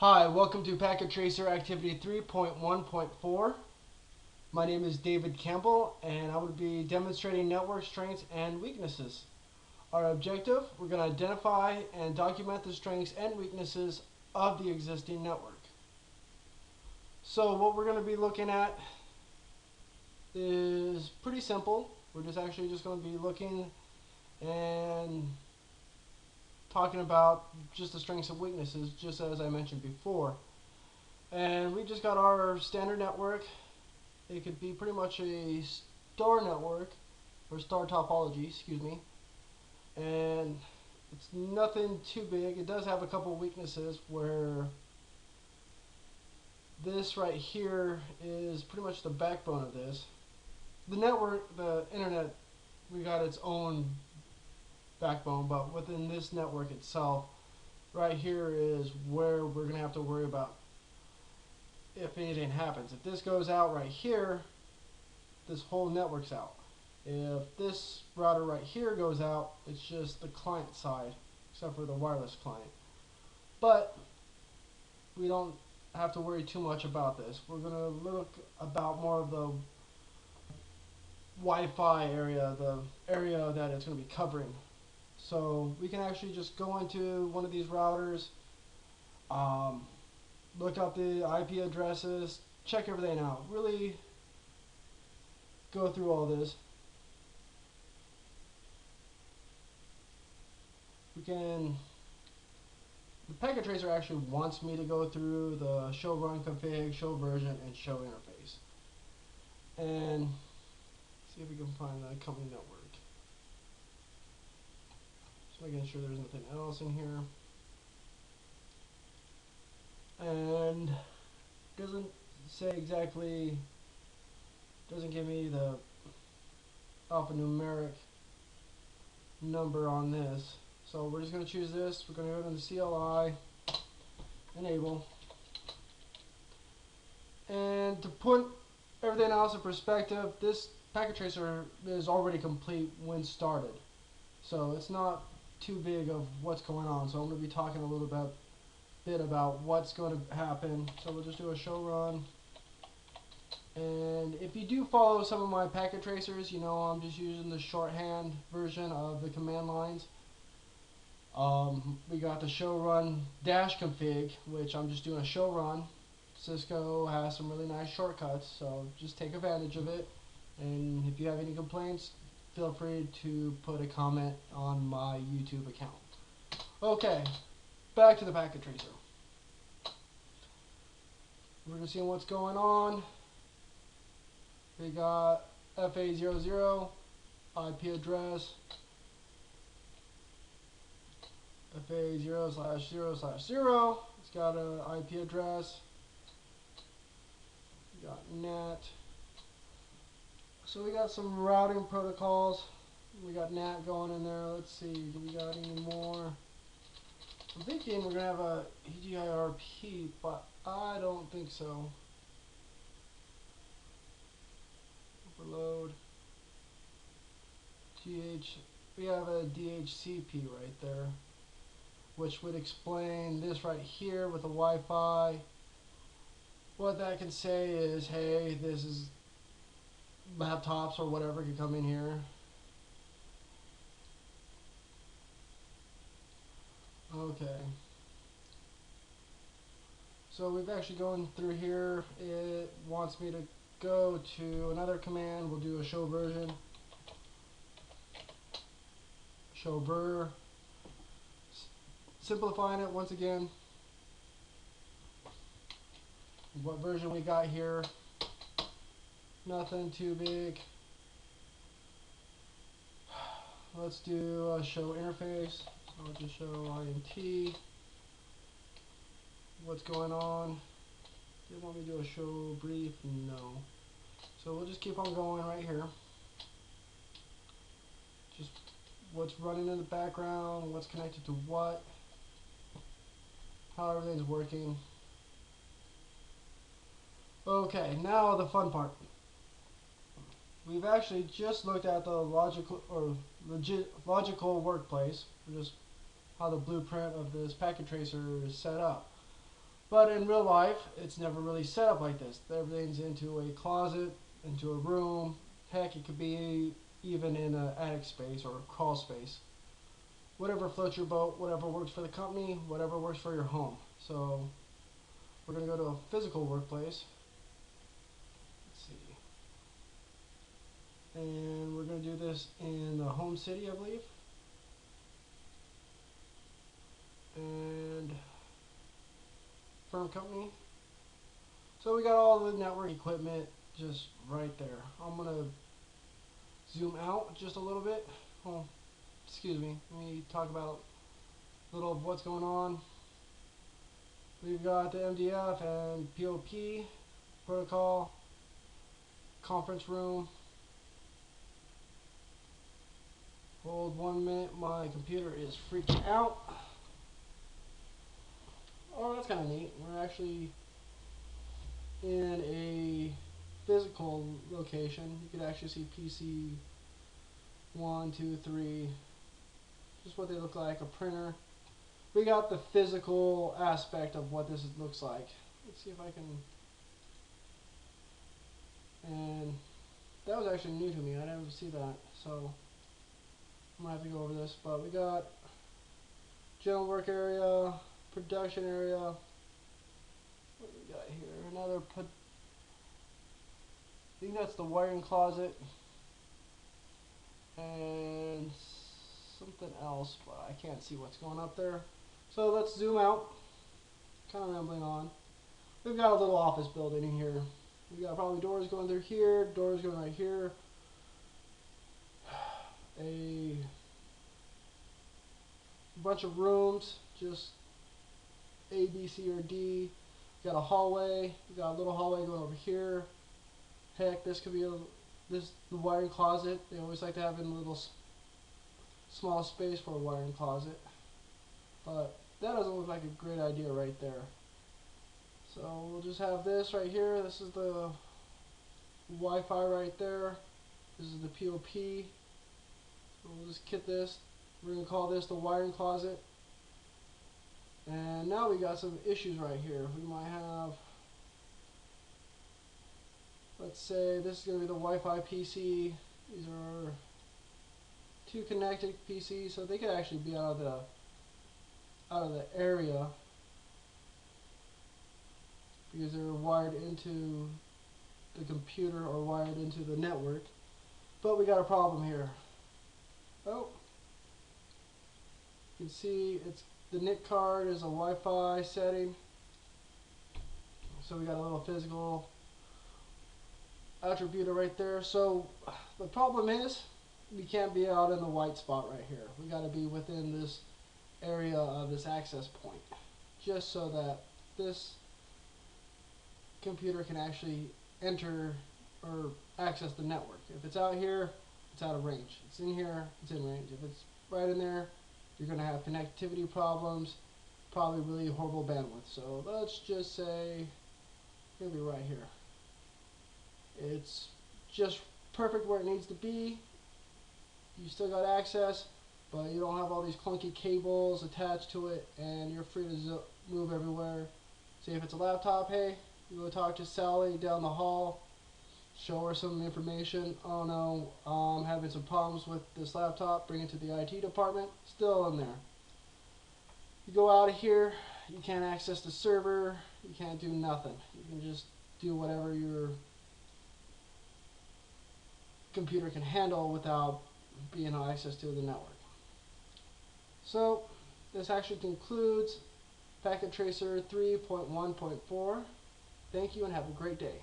Hi, welcome to Packet Tracer Activity 3.1.4. My name is David Campbell and I will be demonstrating network strengths and weaknesses. Our objective, we're going to identify and document the strengths and weaknesses of the existing network. So what we're going to be looking at is pretty simple. We're just going to be looking and talking about just the strengths and weaknesses, just as I mentioned before. And we just got our standard network. It could be pretty much a star network, or star topology, excuse me. And it's nothing too big. It does have a couple weaknesses where this right here is pretty much the backbone of this. The network, the internet, we got its own backbone, but within this network itself, right here is where we're going to have to worry about if anything happens. If this goes out right here, this whole network's out. If this router right here goes out, it's just the client side, except for the wireless client. But we don't have to worry too much about this. We're going to look about more of the Wi-Fi area, the area that it's going to be covering. So we can actually just go into one of these routers, look up the IP addresses, check everything out. Really go through all this. The packet tracer actually wants me to go through the show run config, show version, and show interface. And see if we can find the company network. Just making sure there's nothing else in here. And doesn't say exactly, doesn't give me the alphanumeric number on this. So we're just going to choose this. We're going to go to the CLI, enable. And to put everything else in perspective, this packet tracer is already complete when started. So it's not too big of what's going on. So I'm going to be talking a little bit about what's going to happen. So we'll just do a show run. And if you do follow some of my packet tracers, you know I'm just using the shorthand version of the command lines. We got the show run dash config, which I'm just doing a show run. Cisco has some really nice shortcuts, so just take advantage of it. And if you have any complaints, feel free to put a comment on my YouTube account. Okay, back to the packet tracer. We're just seeing what's going on. We got FA00 IP address, FA0/0/0. It's got an IP address. We got NAT. So we got some routing protocols. We got NAT going in there. Let's see, do we got any more? I'm thinking we're gonna have a EGIRP, but I don't think so. Overload. We have a DHCP right there, which would explain this right here with the Wi-Fi. What that can say is, hey, this is laptops or whatever can come in here. Okay. So we've actually gone through here. It wants me to go to another command. We'll do a show version. Show ver. Simplifying it once again. What version we got here? Nothing too big. Let's do a show interface. So I'll just show INT. What's going on? Do you want me to do a show brief? No. So we'll just keep on going right here. Just what's running in the background, what's connected to what, how everything's working. Okay, now the fun part. We've actually just looked at the logical workplace, or just how the blueprint of this packet tracer is set up. But in real life, it's never really set up like this. Everything's into a closet, into a room. Heck, it could be even in an attic space or a crawl space. Whatever floats your boat, whatever works for the company, whatever works for your home. So we're going to go to a physical workplace. Let's see. And we're going to do this in the home city, I believe. And firm company. So we got all the network equipment just right there. I'm going to zoom out just a little bit. Oh, excuse me. Let me talk about a little of what's going on. We've got the MDF and POP protocol, conference room. Hold 1 minute, my computer is freaking out. Oh, that's kind of neat. We're actually in a physical location. You could actually see PC 1, 2, 3. Just what they look like, a printer. We got the physical aspect of what this looks like. Let's see if I can. And that was actually new to me. I didn't see that. So I'm going to have to go over this. But we got general work area, production area. What do we got here? Another I think that's the wiring closet. And something else, but I can't see what's going up there. So let's zoom out. Kind of rambling on. We've got a little office building in here. We got probably doors going through here, doors going right here. A bunch of rooms, just A, B, C, or D. We got a hallway. We got a little hallway going over here. Heck, this could be the wiring closet. They always like to have in a little small space for a wiring closet. But that doesn't look like a great idea right there. So we'll just have this right here. This is the Wi-Fi right there. This is the POP. We'll just kit this. We're going to call this the wiring closet. And now we got some issues right here. We might have, let's say this is going to be the Wi-Fi PC. These are two connected PCs, so they could actually be out of the area because they're wired into the computer or wired into the network. But we got a problem here. Oh, you can see it's the NIC card is a Wi-Fi setting. So we got a little physical attributor right there. So the problem is we can't be out in the white spot right here. We got to be within this area of this access point, just so that this computer can actually enter or access the network. If it's out here, it's out of range. It's in here, it's in range. If it's right in there, you're going to have connectivity problems, probably really horrible bandwidth. So let's just say maybe right here. It's just perfect where it needs to be. You still got access, but you don't have all these clunky cables attached to it, and you're free to move everywhere. See, if it's a laptop, hey, you go talk to Sally down the hall, show her some information. Oh no, I'm having some problems with this laptop, bring it to the IT department, still in there. You go out of here, you can't access the server, you can't do nothing. You can just do whatever your computer can handle without being on access to the network. So this actually concludes Packet Tracer 3.1.4. Thank you and have a great day.